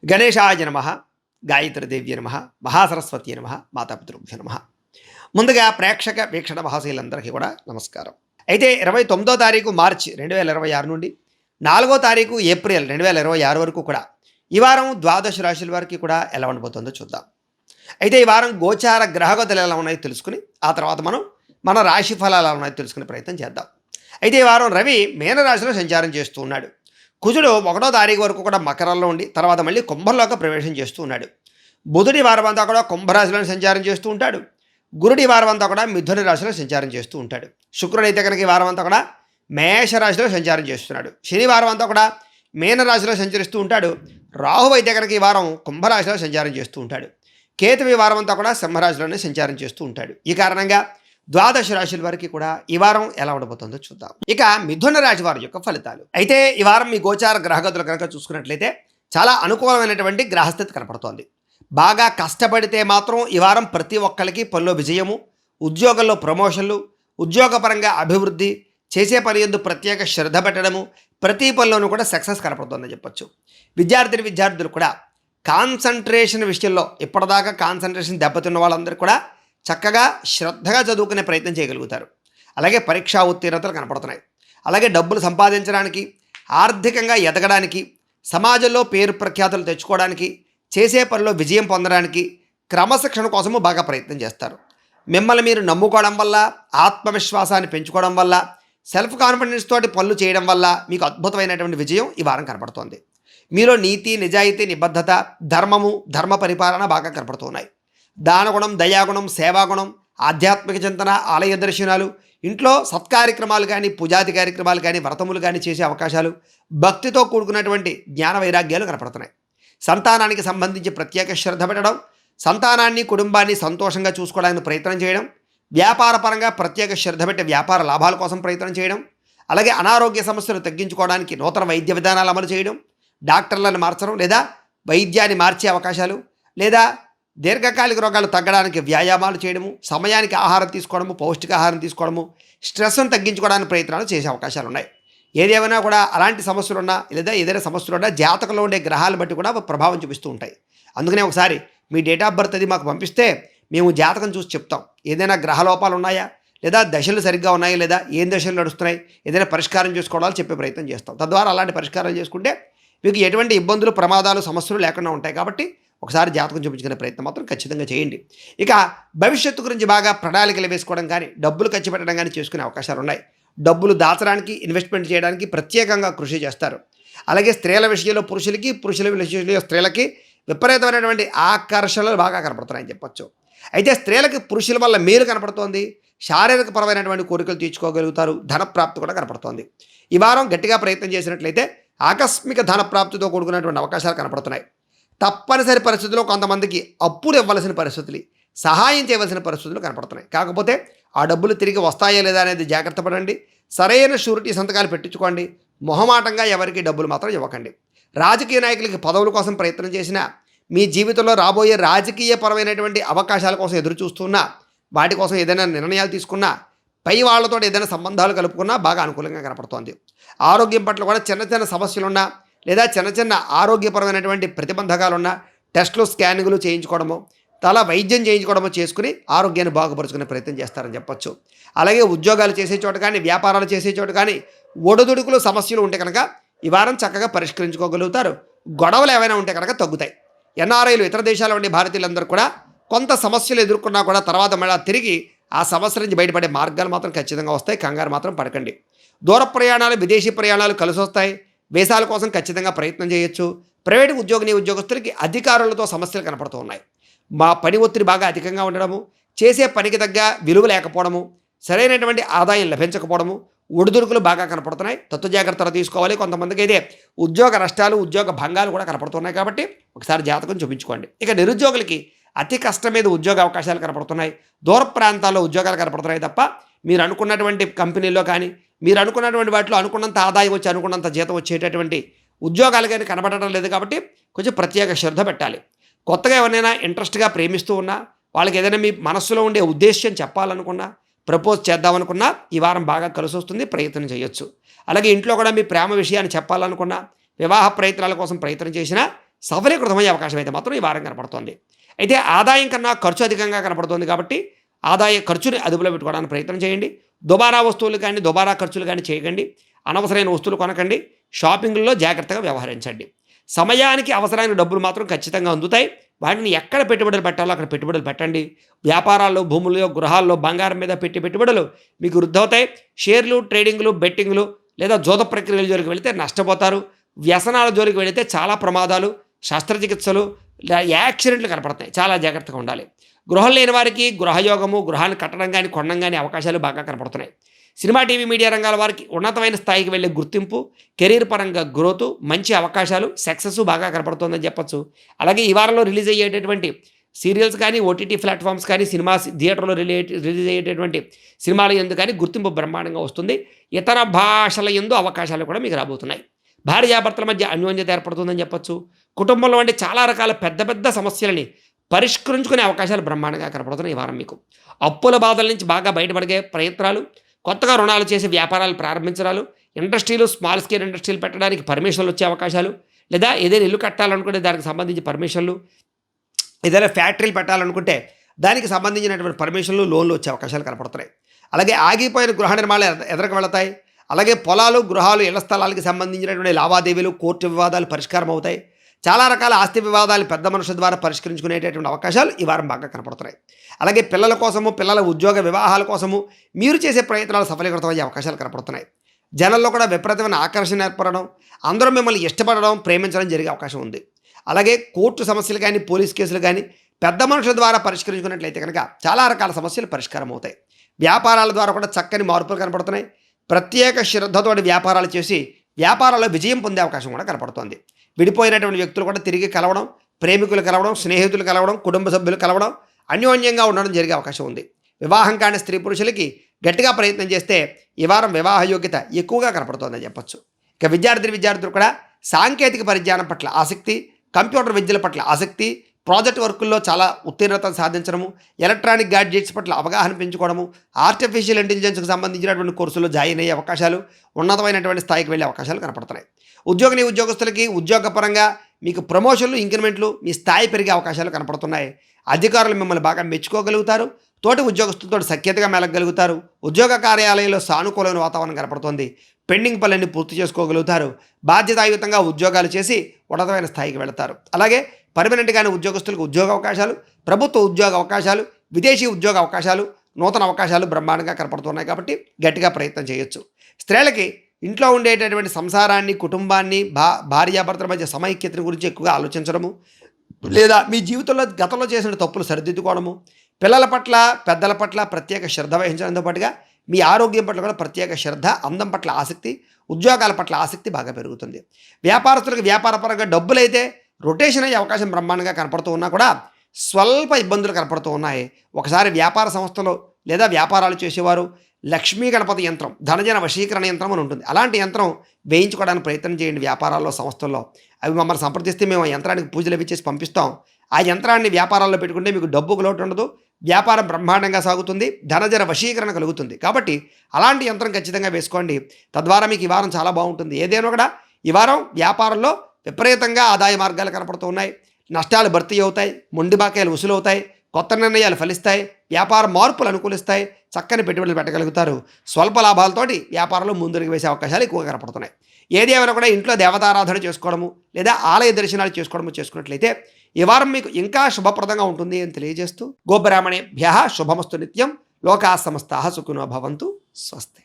గణేశాయ నమ, గాయత్రీదేవ్య నమ, మహాసరస్వతి నమ, మాతాపితృభ్య నమ. ముందుగా ప్రేక్షక వీక్షణ మహాశీలందరికీ కూడా నమస్కారం. అయితే 29వ తారీఖు మార్చి 2026 నుండి 4వ తారీఖు ఏప్రిల్ 2026 వరకు కూడా ఈ వారం ద్వాదశ రాశుల వారికి కూడా ఎలా ఉండబోతుందో చూద్దాం. అయితే ఈ వారం గోచార గ్రహగతులు ఎలా ఉన్నాయో తెలుసుకుని ఆ తర్వాత మనం మన రాశి ఫలాలు ఎలా ఉన్నాయో తెలుసుకునే ప్రయత్నం చేద్దాం. అయితే ఈ వారం రవి మీనరాశిలో సంచారం చేస్తూ ఉన్నాడు. కుజుడు 1వ తారీఖు వరకు కూడా మకరంలో ఉండి తర్వాత మళ్ళీ కుంభంలోకి ప్రవేశం చేస్తూ ఉన్నాడు. బుధుడి వారం అంతా కూడా కుంభరాశిలో సంచారం చేస్తూ ఉంటాడు. గురుడి వారం అంతా కూడా మిథున రాశిలో సంచారం చేస్తూ ఉంటాడు. శుక్రుడు అయితే కనుక ఈ వారం అంతా కూడా మేషరాశిలో సంచారం చేస్తున్నాడు. శనివారం అంతా కూడా మీనరాశిలో సంచరిస్తూ ఉంటాడు. రాహు అయితే కనుక ఈ వారం కుంభరాశిలో సంచారం చేస్తూ ఉంటాడు. కేతు ఈ వారం అంతా కూడా సింహరాశిలోనే సంచారం చేస్తూ ఉంటాడు. ఈ కారణంగా ద్వాదశ రాశుల వారికి కూడా ఈ వారం ఎలా ఉండబోతుందో చూద్దాం. ఇక మిథున రాశి వారి యొక్క ఫలితాలు. అయితే ఈ వారం మీ గోచార గ్రహగతులు కనుక చూసుకున్నట్లయితే చాలా అనుకూలమైనటువంటి గ్రహస్థితి కనపడుతోంది. బాగా కష్టపడితే మాత్రం ఈ వారం ప్రతి ఒక్కరికి పనిలో విజయము, ఉద్యోగంలో ప్రమోషన్లు, ఉద్యోగపరంగా అభివృద్ధి, చేసే పని యందు ప్రత్యేక శ్రద్ధ పెట్టడము, ప్రతి పనిలోనూ కూడా సక్సెస్ కనపడుతుందని చెప్పొచ్చు. విద్యార్థులు కూడా కాన్సన్ట్రేషన్ విషయంలో ఇప్పటిదాకా కాన్సన్ట్రేషన్ దెబ్బతిన్న వాళ్ళందరూ కూడా చక్కగా శ్రద్ధగా చదువుకునే ప్రయత్నం చేయగలుగుతారు. అలాగే పరీక్షా ఉత్తీర్ణతలు కనపడుతున్నాయి. అలాగే డబ్బులు సంపాదించడానికి, ఆర్థికంగా ఎదగడానికి, సమాజంలో పేరు ప్రఖ్యాతులు తెచ్చుకోవడానికి, చేసే పనిలో విజయం పొందడానికి, క్రమశిక్షణ కోసము బాగా ప్రయత్నం చేస్తారు. మిమ్మల్ని మీరు నమ్ముకోవడం వల్ల, ఆత్మవిశ్వాసాన్ని పెంచుకోవడం వల్ల, సెల్ఫ్ కాన్ఫిడెన్స్ తోటి పనులు చేయడం వల్ల మీకు అద్భుతమైనటువంటి విజయం ఈ వారం కనపడుతోంది. మీలో నీతి, నిజాయితీ, నిబద్ధత, ధర్మము, ధర్మ పరిపాలన బాగా కనపడుతున్నాయి. దానగుణం, దయాగుణం, సేవాగుణం, ఆధ్యాత్మిక చింతన, ఆలయ దర్శనాలు, ఇంట్లో సత్కార్యక్రమాలు కానీ, పూజాది కార్యక్రమాలు కానీ, వ్రతములు కానీ చేసే అవకాశాలు, భక్తితో కూడుకున్నటువంటి జ్ఞాన వైరాగ్యాలు కనపడుతున్నాయి. సంతానానికి సంబంధించి ప్రత్యేక శ్రద్ధ పెట్టడం, సంతానాన్ని, కుటుంబాన్ని సంతోషంగా చూసుకోవడానికి ప్రయత్నం చేయడం, వ్యాపారపరంగా ప్రత్యేక శ్రద్ధ పెట్టి వ్యాపార లాభాల కోసం ప్రయత్నం చేయడం, అలాగే అనారోగ్య సమస్యలు తగ్గించుకోవడానికి నూతన వైద్య విధానాలు అమలు చేయడం, డాక్టర్లను మార్చడం లేదా వైద్యాన్ని మార్చే అవకాశాలు, లేదా దీర్ఘకాలిక రోగాలు తగ్గడానికి వ్యాయామాలు చేయడము, సమయానికి ఆహారం తీసుకోవడము, పౌష్టికాహారం తీసుకోవడము, స్ట్రెస్ను తగ్గించుకోవడానికి ప్రయత్నాలు చేసే అవకాశాలు ఉన్నాయి. ఏదేమైనా కూడా అలాంటి సమస్యలున్నా లేదా ఏదైనా సమస్యలున్నా జాతకంలో ఉండే గ్రహాలను బట్టి కూడా ప్రభావం చూపిస్తూ ఉంటాయి. అందుకనే ఒకసారి మీ డేట్ ఆఫ్ బర్త్ అది మాకు పంపిస్తే మేము జాతకం చూసి చెప్తాం. ఏదైనా గ్రహ లోపాలు ఉన్నాయా, లేదా దశలు సరిగ్గా ఉన్నాయా, లేదా ఏం దశలు నడుస్తున్నాయి, ఏదైనా పరిష్కారం చేసుకోవడాలు చెప్పే ప్రయత్నం చేస్తాం. తద్వారా అలాంటి పరిష్కారాలు చేసుకుంటే మీకు ఎటువంటి ఇబ్బందులు, ప్రమాదాలు, సమస్యలు లేకుండా ఉంటాయి. కాబట్టి ఒకసారి జాతకం చూపించుకునే ప్రయత్నం మాత్రం ఖచ్చితంగా చేయండి. ఇక భవిష్యత్తు గురించి బాగా ప్రణాళికలు వేసుకోవడం కానీ, డబ్బులు ఖర్చు పెట్టడం కానీ చేసుకునే అవకాశాలు ఉన్నాయి. డబ్బులు దాచడానికి, ఇన్వెస్ట్మెంట్ చేయడానికి ప్రత్యేకంగా కృషి చేస్తారు. అలాగే స్త్రీల విషయంలో పురుషులకి, పురుషుల విషయంలో స్త్రీలకి విపరీతమైనటువంటి ఆకర్షణలు బాగా కనపడుతున్నాయని చెప్పొచ్చు. అయితే స్త్రీలకి పురుషుల వల్ల మేలు కనపడుతోంది. శారీరక పరమైనటువంటి కోరికలు తీర్చుకోగలుగుతారు. ధనప్రాప్తి కూడా కనపడుతోంది. ఈ వారం గట్టిగా ప్రయత్నం చేసినట్లయితే ఆకస్మిక ధనప్రాప్తితో కూడుకున్నటువంటి అవకాశాలు కనపడుతున్నాయి. తప్పనిసరి పరిస్థితుల్లో కొంతమందికి అప్పులు ఇవ్వాల్సిన పరిస్థితులు, సహాయం చేయవలసిన పరిస్థితులు కనపడుతున్నాయి. కాకపోతే ఆ డబ్బులు తిరిగి వస్తాయా లేదా అనేది జాగ్రత్త పడండి. సరైన షూరిటీ సంతకాలు పెట్టించుకోండి. మొహమాటంగా ఎవరికి డబ్బులు మాత్రం ఇవ్వకండి. రాజకీయ నాయకులకి పదవుల కోసం ప్రయత్నం చేసినా, మీ జీవితంలో రాబోయే రాజకీయపరమైనటువంటి అవకాశాల కోసం ఎదురు చూస్తున్నా, వాటి కోసం ఏదైనా నిర్ణయాలు తీసుకున్నా, పై వాళ్ళతో ఏదైనా సంబంధాలు కలుపుకున్నా బాగా అనుకూలంగా కనపడుతోంది. ఆరోగ్యం పట్ల కూడా చిన్న చిన్న సమస్యలున్నా లేదా చిన్న చిన్న ఆరోగ్యపరమైనటువంటి ప్రతిబంధకాలున్నా టెస్టులు, స్కానింగ్లు చేయించుకోవడము, తల వైద్యం చేయించుకోవడము చేసుకుని ఆరోగ్యాన్ని బాగుపరుచుకునే ప్రయత్నం చేస్తారని చెప్పొచ్చు. అలాగే ఉద్యోగాలు చేసే చోట కానీ, వ్యాపారాలు చేసే చోట కానీ ఒడుదుడుకులు, సమస్యలు ఉంటే కనుక ఈ వారం చక్కగా పరిష్కరించుకోగలుగుతారు. గొడవలు ఏవైనా ఉంటే కనుక తగ్గుతాయి. ఎన్ఆర్ఐలు, ఇతర దేశాల ఉండే భారతీయులందరూ కూడా కొంత సమస్యలు ఎదుర్కొన్నా కూడా తర్వాత మళ్ళీ తిరిగి ఆ సమస్య నుంచి బయటపడే మార్గాలు మాత్రం ఖచ్చితంగా వస్తాయి. కంగారు మాత్రం పడకండి. దూర ప్రయాణాలు, విదేశీ ప్రయాణాలు కలిసి వస్తాయి. వీసాల కోసం ఖచ్చితంగా ప్రయత్నం చేయొచ్చు. ప్రైవేటు ఉద్యోగస్తులకి అధికారులతో సమస్యలు కనపడుతూ ఉన్నాయి. మా పని ఒత్తిడి బాగా అధికంగా ఉండడము, చేసే పనికి తగ్గ విలువ లేకపోవడము, సరైనటువంటి ఆదాయం లభించకపోవడము, ఒడిదుడుకులు బాగా కనపడుతున్నాయి. తత్వ జాగ్రత్తలు తీసుకోవాలి. కొంతమందికి అయితే ఉద్యోగ నష్టాలు, ఉద్యోగ భంగాలు కూడా కనపడుతున్నాయి. కాబట్టి ఒకసారి జాతకం చూపించుకోండి. ఇక నిరుద్యోగులకి అతి కష్టం మీద ఉద్యోగ అవకాశాలు కనపడుతున్నాయి. దూర ప్రాంతాల్లో ఉద్యోగాలు కనపడుతున్నాయి తప్ప మీరు అనుకున్నటువంటి కంపెనీల్లో కానీ, మీరు అనుకున్నటువంటి వాటిలో అనుకున్నంత ఆదాయం వచ్చి అనుకున్నంత జీతం వచ్చేటటువంటి ఉద్యోగాలు కానీ కనపడటం లేదు. కాబట్టి కొంచెం ప్రత్యేక శ్రద్ధ పెట్టాలి. కొత్తగా ఎవరినైనా ఇంట్రెస్ట్గా ప్రేమిస్తూ ఉన్నా, వాళ్ళకి ఏదైనా మీ మనస్సులో ఉండే ఉద్దేశ్యం చెప్పాలనుకున్నా, ప్రపోజ్ చేద్దామనుకున్నా ఈ వారం బాగా కలిసి వస్తుంది. ప్రయత్నం చేయొచ్చు. అలాగే ఇంట్లో కూడా మీ ప్రేమ విషయాన్ని చెప్పాలనుకున్నా, వివాహ ప్రయత్నాల కోసం ప్రయత్నం చేసినా సఫలీకృతమయ్యే అవకాశం అయితే మాత్రం ఈ వారం కనపడుతోంది. అయితే ఆదాయం కన్నా ఖర్చు అధికంగా కనపడుతోంది కాబట్టి ఖర్చుని అదుపులో పెట్టుకోవడానికి ప్రయత్నం చేయండి. దుబారా వస్తువులు కానీ, దుబారా ఖర్చులు కానీ చేయకండి. అనవసరమైన వస్తువులు కొనకండి. షాపింగ్‌లో జాగ్రత్తగా వ్యవహరించండి. సమయానికి అవసరానికి డబ్బులు మాత్రం ఖచ్చితంగా అందుతాయి. వాటిని ఎక్కడ పెట్టుబడులు పెట్టాలో అక్కడ పెట్టుబడులు పెట్టండి. వ్యాపారాల్లో, భూముల్లో, గృహాల్లో బంగారం మీద పెట్టి పెట్టుబడులు మీకు వృద్ధవుతాయి. షేర్లు, ట్రేడింగ్‌లు, బెట్టింగ్‌లు లేదా జూద ప్రక్రియల జోలికి వెళితే నష్టపోతారు. వ్యసనాల జోలికి వెళితే చాలా ప్రమాదాలు, శస్త్రచికిత్సలు, యాక్సిడెంట్లు కనపడతాయి. చాలా జాగ్రత్తగా ఉండాలి. గృహం లేని వారికి గృహయోగము, గృహాన్ని కట్టడం కానీ, కొనడం కానీ అవకాశాలు బాగా కనపడుతున్నాయి. సినిమా, టీవీ, మీడియా రంగాల వారికి ఉన్నతమైన స్థాయికి వెళ్ళే గుర్తింపు, కెరీర్ పరంగా గ్రోత్, మంచి అవకాశాలు, సక్సెస్ బాగా కనపడుతుందని చెప్పొచ్చు. అలాగే ఈ వారంలో రిలీజ్ అయ్యేటటువంటి సీరియల్స్ కానీ, ఓటీటీ ప్లాట్ఫామ్స్ కానీ, సినిమా థియేటర్లో రిలీజ్ అయ్యేటటువంటి సినిమాల యందు కానీ గుర్తింపు బ్రహ్మాండంగా వస్తుంది. ఇతర భాషల యందు అవకాశాలు కూడా మీకు రాబోతున్నాయి. భార్యాభర్తల మధ్య అన్యోన్యత ఏర్పడుతుందని చెప్పొచ్చు. కుటుంబంలో వంటి చాలా రకాల పెద్ద పెద్ద సమస్యలని పరిష్కరించుకునే అవకాశాలు బ్రహ్మాండంగా కనపడుతున్నాయి ఈ వారం మీకు. అప్పుల బాధల నుంచి బాగా బయటపడే ప్రయత్నాలు, కొత్తగా రుణాలు చేసి వ్యాపారాలు ప్రారంభించడాలు, ఇండస్ట్రీలు, స్మాల్ స్కేల్ ఇండస్ట్రీలు పెట్టడానికి పర్మిషన్లు వచ్చే అవకాశాలు, లేదా ఏదైనా ఇల్లు కట్టాలనుకుంటే దానికి సంబంధించి పర్మిషన్లు, ఏదైనా ఫ్యాక్టరీలు పెట్టాలనుకుంటే దానికి సంబంధించినటువంటి పర్మిషన్లు, లోన్లు వచ్చే అవకాశాలు కనపడుతున్నాయి. అలాగే ఆగిపోయిన గృహ నిర్మాణాలు ఎదరకు వెళతాయి. అలాగే పొలాలు, గృహాలు, ఇళ్ల స్థలాలకు సంబంధించినటువంటి లావాదేవీలు, కోర్టు వివాదాలు పరిష్కారం అవుతాయి. చాలా రకాల ఆస్తి వివాదాలు పెద్ద మనుషుల ద్వారా పరిష్కరించుకునేటటువంటి అవకాశాలు ఈ వారం బాగా కనపడుతున్నాయి. అలాగే పిల్లల కోసము, పిల్లల ఉద్యోగ వివాహాల కోసము మీరు చేసే ప్రయత్నాలు సఫలీకృతమయ్యే అవకాశాలు కనపడుతున్నాయి. జనంలో కూడా విపరీతమైన ఆకర్షణ ఏర్పడడం, అందరూ మిమ్మల్ని ఇష్టపడడం, ప్రేమించడం జరిగే అవకాశం ఉంది. అలాగే కోర్టు సమస్యలు కానీ, పోలీస్ కేసులు కానీ పెద్ద మనుషుల ద్వారా పరిష్కరించుకున్నట్లయితే కనుక చాలా రకాల సమస్యలు పరిష్కారం అవుతాయి. వ్యాపారాల ద్వారా కూడా చక్కని మార్పులు కనపడుతున్నాయి. ప్రత్యేక శ్రద్ధతోటి వ్యాపారాలు చేసి వ్యాపారాల్లో విజయం పొందే అవకాశం కూడా కనపడుతోంది. విడిపోయినటువంటి వ్యక్తులు కూడా తిరిగి కలవడం, ప్రేమికులు కలవడం, స్నేహితులు కలవడం, కుటుంబ సభ్యులు కలవడం, అన్యోన్యంగా ఉండడం జరిగే అవకాశం ఉంది. వివాహం కాని స్త్రీ పురుషులకి గట్టిగా ప్రయత్నం చేస్తే ఈ వారం వివాహ యోగ్యత ఎక్కువగా కనపడుతోందని చెప్పొచ్చు. ఇక విద్యార్థులు కూడా సాంకేతిక పరిజ్ఞానం పట్ల ఆసక్తి, కంప్యూటర్ విద్యల పట్ల ఆసక్తి, ప్రాజెక్ట్ వర్కుల్లో చాలా ఉత్తీర్ణత సాధించడము, ఎలక్ట్రానిక్ గ్యాడ్జెట్స్ పట్ల అవగాహన పెంచుకోవడము, ఆర్టిఫిషియల్ ఇంటెలిజెన్స్కి సంబంధించినటువంటి కోర్సుల్లో జాయిన్ అయ్యే అవకాశాలు, ఉన్నతమైనటువంటి స్థాయికి వెళ్ళే అవకాశాలు కనపడుతున్నాయి. ఉద్యోగస్తులకి ఉద్యోగపరంగా మీకు ప్రమోషన్లు, ఇంక్రిమెంట్లు, మీ స్థాయి పెరిగే అవకాశాలు కనపడుతున్నాయి. అధికారులు మిమ్మల్ని బాగా మెచ్చుకోగలుగుతారు. తోటి ఉద్యోగస్తులతో సఖ్యతగా మెలగలుగుతారు. ఉద్యోగ కార్యాలయంలో సానుకూలమైన వాతావరణం కనపడుతోంది. పెండింగ్ పనులన్నీ పూర్తి చేసుకోగలుగుతారు. బాధ్యతాయుతంగా ఉద్యోగాలు చేసి ఉన్నతమైన స్థాయికి వెళతారు. అలాగే పర్మనెంట్గానే ఉద్యోగస్తులకు ఉద్యోగ అవకాశాలు, ప్రభుత్వ ఉద్యోగ అవకాశాలు, విదేశీ ఉద్యోగ అవకాశాలు, నూతన అవకాశాలు బ్రహ్మాండంగా కనపడుతున్నాయి కాబట్టి గట్టిగా ప్రయత్నం చేయొచ్చు. స్త్రీలకి ఇంట్లో ఉండేటటువంటి సంసారాన్ని, కుటుంబాన్ని, భార్యాభర్తల మధ్య సమైక్యతను గురించి ఎక్కువగా ఆలోచించడము, లేదా మీ జీవితంలో గతంలో చేసిన తప్పులు సరిదిద్దుకోవడము, పిల్లల పట్ల, పెద్దల పట్ల ప్రత్యేక శ్రద్ధ వహించడంతో పాటుగా మీ ఆరోగ్యం పట్ల కూడా ప్రత్యేక శ్రద్ధ, అందం పట్ల ఆసక్తి, ఉద్యోగాల పట్ల ఆసక్తి బాగా పెరుగుతుంది. వ్యాపారస్తులకు వ్యాపారపరంగా డబ్బులైతే రొటేషన్ అయ్యే అవకాశం బ్రహ్మాండంగా కనపడుతూ ఉన్నా కూడా స్వల్ప ఇబ్బందులు కనపడుతూ ఉన్నాయి. ఒకసారి వ్యాపార సంస్థలో లేదా వ్యాపారాలు చేసేవారు లక్ష్మీ గణపతి యంత్రం, ధనజన వశీకరణ యంత్రం అని ఉంటుంది. అలాంటి యంత్రం వేయించుకోవడానికి ప్రయత్నం చేయండి. వ్యాపారాల్లో, సంస్థల్లో అవి మమ్మల్ని సంప్రదిస్తే మేము ఆ యంత్రానికి పూజలు అవి చేసి పంపిస్తాం. ఆ యంత్రాన్ని వ్యాపారాల్లో పెట్టుకుంటే మీకు డబ్బుకు లోటు ఉండదు, వ్యాపారం బ్రహ్మాండంగా సాగుతుంది, ధనజన వశీకరణ కలుగుతుంది. కాబట్టి అలాంటి యంత్రం ఖచ్చితంగా వేసుకోండి. తద్వారా మీకు ఈ వారం చాలా బాగుంటుంది. ఏదైనా కూడా ఈ వారం వ్యాపారంలో విపరీతంగా ఆదాయ మార్గాలు కనపడుతూ ఉన్నాయి. నష్టాలు భర్తీ అవుతాయి, మొండి బాకాయలు వసూలవుతాయి, కొత్త నిర్ణయాలు ఫలిస్తాయి, వ్యాపార మార్పులు అనుకూలిస్తాయి, చక్కని పెట్టుబడులు పెట్టగలుగుతారు. స్వల్ప లాభాలతోటి వ్యాపారంలో ముందుకు వేసే అవకాశాలు ఎక్కువగా కనపడుతున్నాయి. ఏది ఏమైనా కూడా ఇంట్లో దేవతారాధన చేసుకోవడము లేదా ఆలయ దర్శనాలు చేసుకున్నట్లయితే ఈ వారం మీకు ఇంకా శుభప్రదంగా ఉంటుంది అని తెలియజేస్తూ, గోబ్రాహ్మణేభ్యః శుభమస్తు నిత్యం, లోకాః సమస్తాః సుఖినో భవంతు. స్వస్తి.